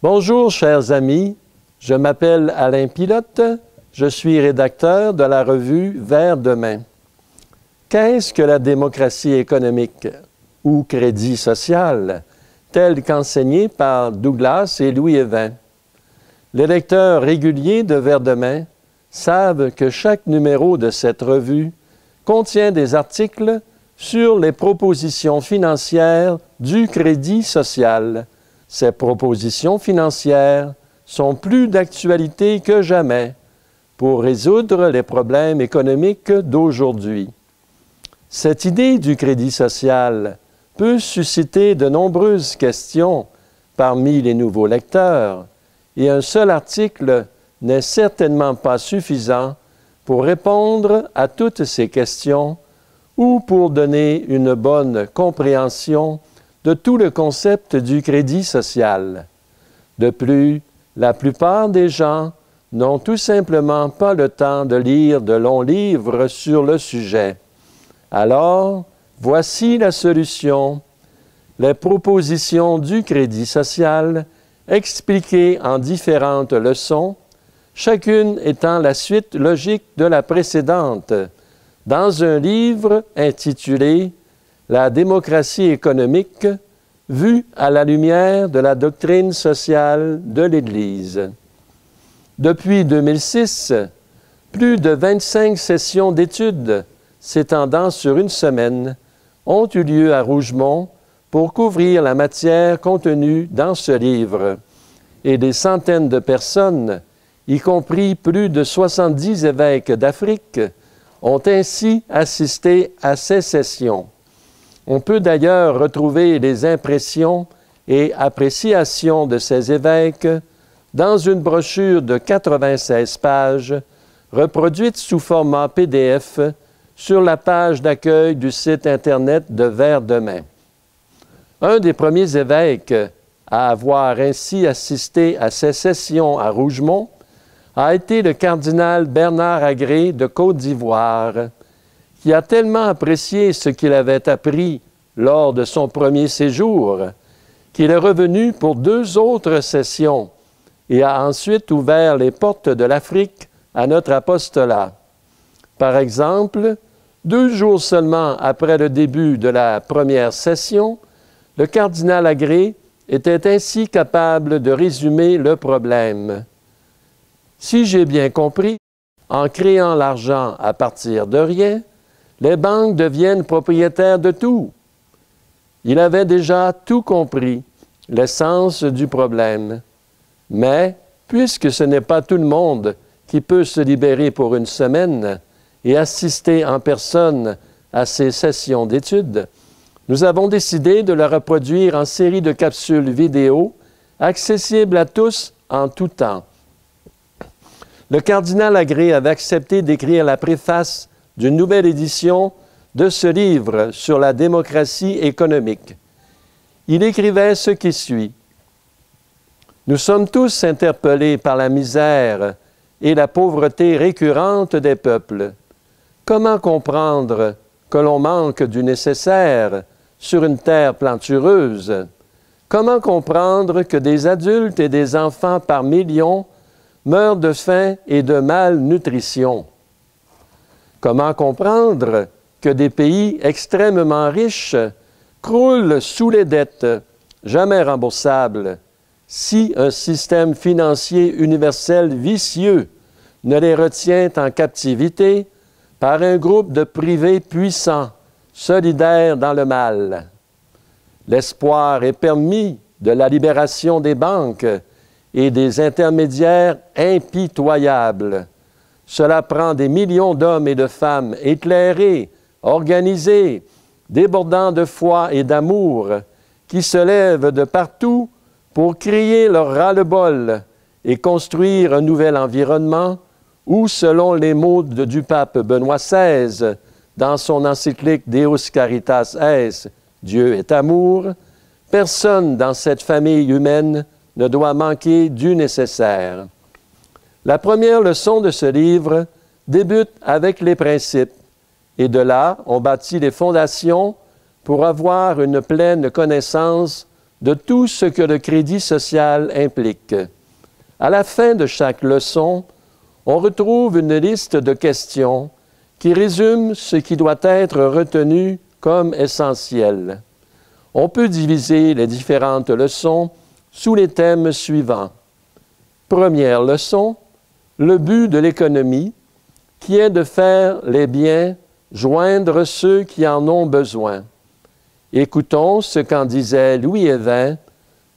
Bonjour, chers amis. Je m'appelle Alain Pilote. Je suis rédacteur de la revue Vers demain. Qu'est-ce que la démocratie économique ou crédit social, tel qu'enseigné par Douglas et Louis Evin? Les lecteurs réguliers de Vers demain savent que chaque numéro de cette revue contient des articles sur les propositions financières du crédit social. Ces propositions financières sont plus d'actualité que jamais pour résoudre les problèmes économiques d'aujourd'hui. Cette idée du crédit social peut susciter de nombreuses questions parmi les nouveaux lecteurs, et un seul article n'est certainement pas suffisant pour répondre à toutes ces questions ou pour donner une bonne compréhension de tout le concept du crédit social. De plus, la plupart des gens n'ont tout simplement pas le temps de lire de longs livres sur le sujet. Alors, voici la solution. Les propositions du crédit social expliquées en différentes leçons, chacune étant la suite logique de la précédente, dans un livre intitulé « La démocratie économique, vue à la lumière de la doctrine sociale de l'Église ». Depuis 2006, plus de 25 sessions d'études s'étendant sur une semaine ont eu lieu à Rougemont pour couvrir la matière contenue dans ce livre, et des centaines de personnes, y compris plus de 70 évêques d'Afrique, ont ainsi assisté à ces sessions. On peut d'ailleurs retrouver les impressions et appréciations de ces évêques dans une brochure de 96 pages, reproduite sous format PDF sur la page d'accueil du site Internet de Vers demain. Un des premiers évêques à avoir ainsi assisté à ces sessions à Rougemont a été le cardinal Bernard Agré de Côte d'Ivoire, qui a tellement apprécié ce qu'il avait appris lors de son premier séjour qu'il est revenu pour 2 autres sessions et a ensuite ouvert les portes de l'Afrique à notre apostolat. Par exemple, 2 jours seulement après le début de la première session, le cardinal Agré était ainsi capable de résumer le problème. Si j'ai bien compris, en créant l'argent à partir de rien, les banques deviennent propriétaires de tout. Il avait déjà tout compris, l'essence du problème. Mais, puisque ce n'est pas tout le monde qui peut se libérer pour une semaine et assister en personne à ces sessions d'études, nous avons décidé de le reproduire en série de capsules vidéo accessibles à tous en tout temps. Le cardinal Agré avait accepté d'écrire la préface d'une nouvelle édition de ce livre sur la démocratie économique. Il écrivait ce qui suit. « Nous sommes tous interpellés par la misère et la pauvreté récurrente des peuples. Comment comprendre que l'on manque du nécessaire sur une terre plantureuse? Comment comprendre que des adultes et des enfants par millions meurent de faim et de malnutrition? Comment comprendre que des pays extrêmement riches croulent sous les dettes jamais remboursables si un système financier universel vicieux ne les retient en captivité par un groupe de privés puissants, solidaires dans le mal? L'espoir est permis de la libération des banques et des intermédiaires impitoyables. Cela prend des millions d'hommes et de femmes éclairés, organisés, débordant de foi et d'amour, qui se lèvent de partout pour crier leur ras-le-bol et construire un nouvel environnement où, selon les mots du pape Benoît XVI, dans son encyclique Deus Caritas Est, Dieu est amour, personne dans cette famille humaine ne doit manquer du nécessaire. La première leçon de ce livre débute avec les principes, et de là, on bâtit les fondations pour avoir une pleine connaissance de tout ce que le crédit social implique. À la fin de chaque leçon, on retrouve une liste de questions qui résume ce qui doit être retenu comme essentiel. On peut diviser les différentes leçons sous les thèmes suivants. Première leçon, le but de l'économie, qui est de faire les biens joindre ceux qui en ont besoin. Écoutons ce qu'en disait Louis Évin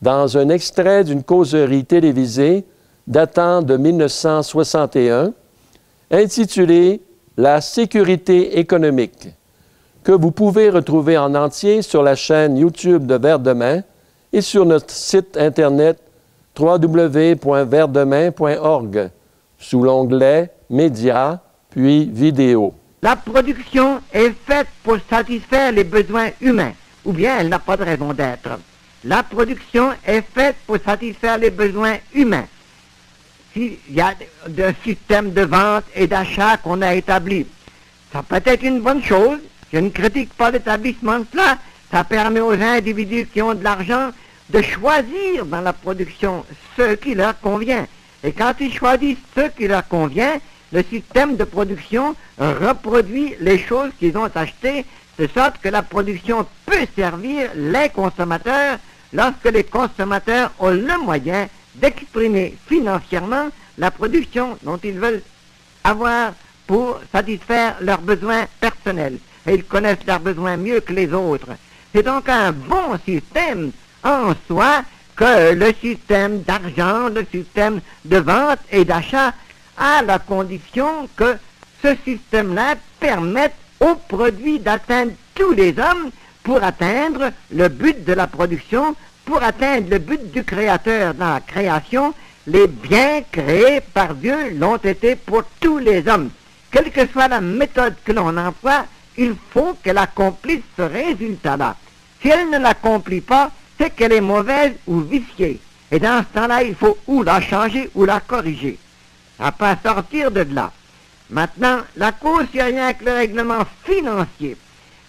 dans un extrait d'une causerie télévisée datant de 1961, intitulée « La sécurité économique », que vous pouvez retrouver en entier sur la chaîne YouTube de Verdemain et sur notre site Internet www.verdemain.org, sous l'onglet « Médias » puis « Vidéos ». La production est faite pour satisfaire les besoins humains, ou bien elle n'a pas de raison d'être. La production est faite pour satisfaire les besoins humains. S'il y a un système de vente et d'achat qu'on a établi, ça peut être une bonne chose. Je ne critique pas l'établissement de cela. Ça permet aux individus qui ont de l'argent de choisir dans la production ce qui leur convient. Et quand ils choisissent ce qui leur convient, le système de production reproduit les choses qu'ils ont achetées, de sorte que la production peut servir les consommateurs lorsque les consommateurs ont le moyen d'exprimer financièrement la production dont ils veulent avoir pour satisfaire leurs besoins personnels. Et ils connaissent leurs besoins mieux que les autres. C'est donc un bon système en soi que le système d'argent, le système de vente et d'achat, à la condition que ce système-là permette aux produits d'atteindre tous les hommes pour atteindre le but de la production, pour atteindre le but du créateur dans la création. Les biens créés par Dieu l'ont été pour tous les hommes. Quelle que soit la méthode que l'on emploie, il faut qu'elle accomplisse ce résultat-là. Si elle ne l'accomplit pas, c'est qu'elle est mauvaise ou viciée. Et dans ce temps-là, il faut ou la changer ou la corriger. À pas sortir de là. Maintenant, la cause, c'est rien que le règlement financier.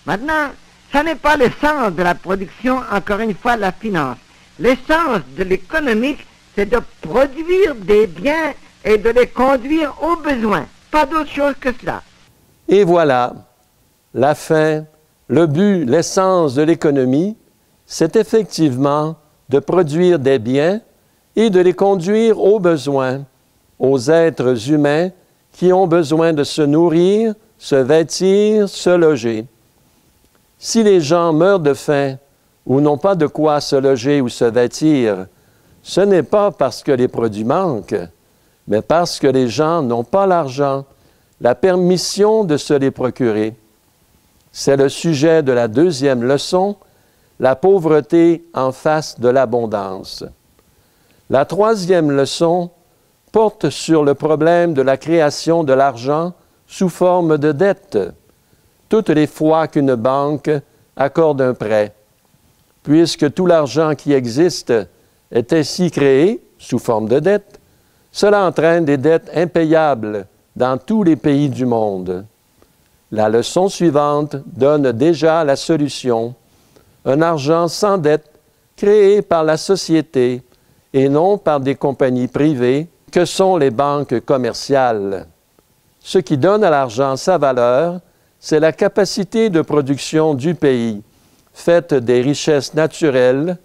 Maintenant, ça n'est pas l'essence de la production, encore une fois, la finance. L'essence de l'économique, c'est de produire des biens et de les conduire aux besoins. Pas d'autre chose que cela. Et voilà, la fin, le but, l'essence de l'économie, c'est effectivement de produire des biens et de les conduire aux besoins, aux êtres humains qui ont besoin de se nourrir, se vêtir, se loger. Si les gens meurent de faim ou n'ont pas de quoi se loger ou se vêtir, ce n'est pas parce que les produits manquent, mais parce que les gens n'ont pas l'argent, la permission de se les procurer. C'est le sujet de la deuxième leçon, la pauvreté en face de l'abondance. La troisième leçon porte sur le problème de la création de l'argent sous forme de dette, toutes les fois qu'une banque accorde un prêt. Puisque tout l'argent qui existe est ainsi créé sous forme de dette, cela entraîne des dettes impayables dans tous les pays du monde. La leçon suivante donne déjà la solution, un argent sans dette créé par la société et non par des compagnies privées que sont les banques commerciales. Ce qui donne à l'argent sa valeur, c'est la capacité de production du pays, faite des richesses naturelles,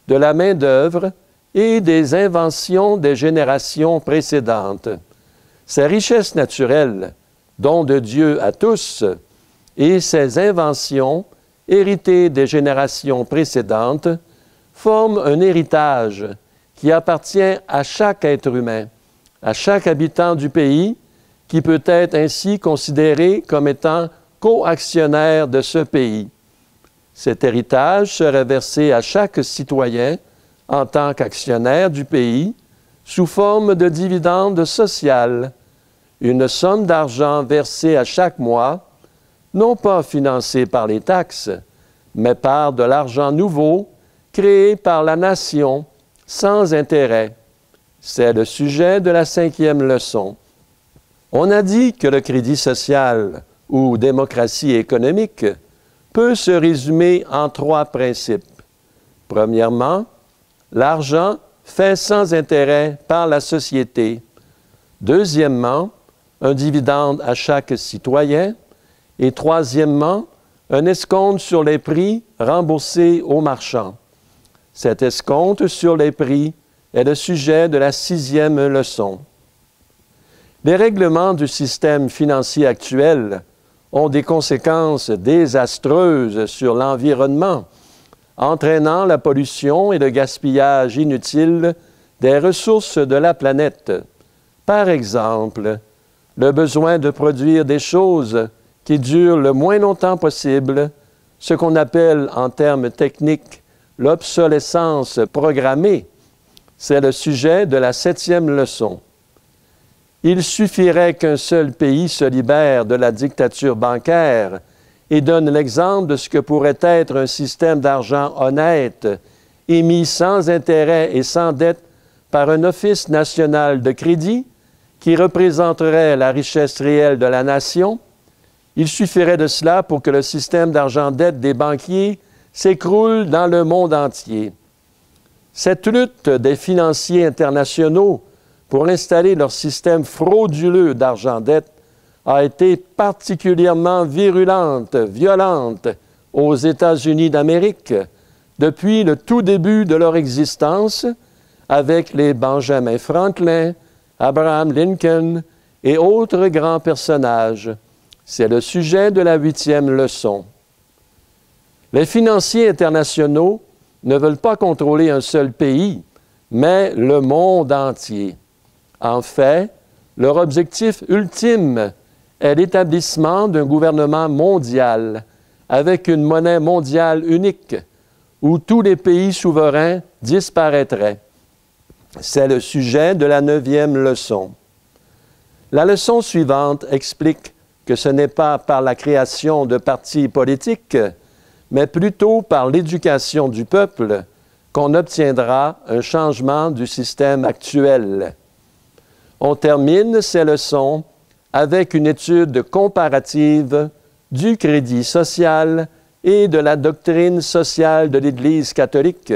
de la main-d'œuvre et des inventions des générations précédentes. Ces richesses naturelles, dons de Dieu à tous, et ces inventions, héritées des générations précédentes, forment un héritage qui appartient à chaque être humain, à chaque habitant du pays, qui peut être ainsi considéré comme étant co-actionnaire de ce pays. Cet héritage serait versé à chaque citoyen en tant qu'actionnaire du pays sous forme de dividendes sociales, une somme d'argent versée à chaque mois, non pas financée par les taxes, mais par de l'argent nouveau créé par la nation sans intérêt. C'est le sujet de la cinquième leçon. On a dit que le crédit social ou démocratie économique peut se résumer en trois principes. Premièrement, l'argent fait sans intérêt par la société. Deuxièmement, un dividende à chaque citoyen. Et troisièmement, un escompte sur les prix remboursés aux marchands. Cet escompte sur les prix est le sujet de la 6e leçon. Les règlements du système financier actuel ont des conséquences désastreuses sur l'environnement, entraînant la pollution et le gaspillage inutile des ressources de la planète. Par exemple, le besoin de produire des choses qui durent le moins longtemps possible, ce qu'on appelle en termes techniques l'obsolescence programmée, c'est le sujet de la 7e leçon. Il suffirait qu'un seul pays se libère de la dictature bancaire et donne l'exemple de ce que pourrait être un système d'argent honnête, émis sans intérêt et sans dette par un office national de crédit qui représenterait la richesse réelle de la nation. Il suffirait de cela pour que le système d'argent-dette des banquiers s'écroule dans le monde entier. Cette lutte des financiers internationaux pour installer leur système frauduleux d'argent-dette a été particulièrement violente aux États-Unis d'Amérique depuis le tout début de leur existence, avec les Benjamin Franklin, Abraham Lincoln et autres grands personnages. C'est le sujet de la 8e leçon. Les financiers internationaux ne veulent pas contrôler un seul pays, mais le monde entier. En fait, leur objectif ultime est l'établissement d'un gouvernement mondial avec une monnaie mondiale unique où tous les pays souverains disparaîtraient. C'est le sujet de la 9e leçon. La leçon suivante explique que ce n'est pas par la création de partis politiques, mais plutôt par l'éducation du peuple qu'on obtiendra un changement du système actuel. On termine ces leçons avec une étude comparative du crédit social et de la doctrine sociale de l'Église catholique,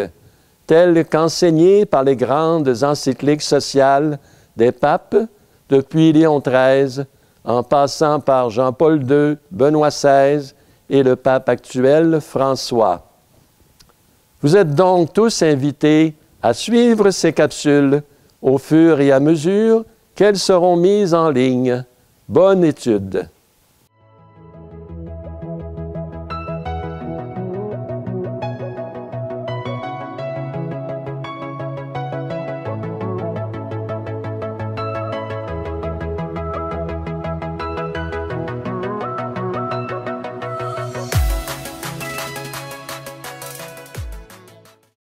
telle qu'enseignée par les grandes encycliques sociales des papes depuis Léon XIII, en passant par Jean-Paul II, Benoît XVI et le pape actuel, François. Vous êtes donc tous invités à suivre ces capsules au fur et à mesure qu'elles seront mises en ligne. Bonne étude!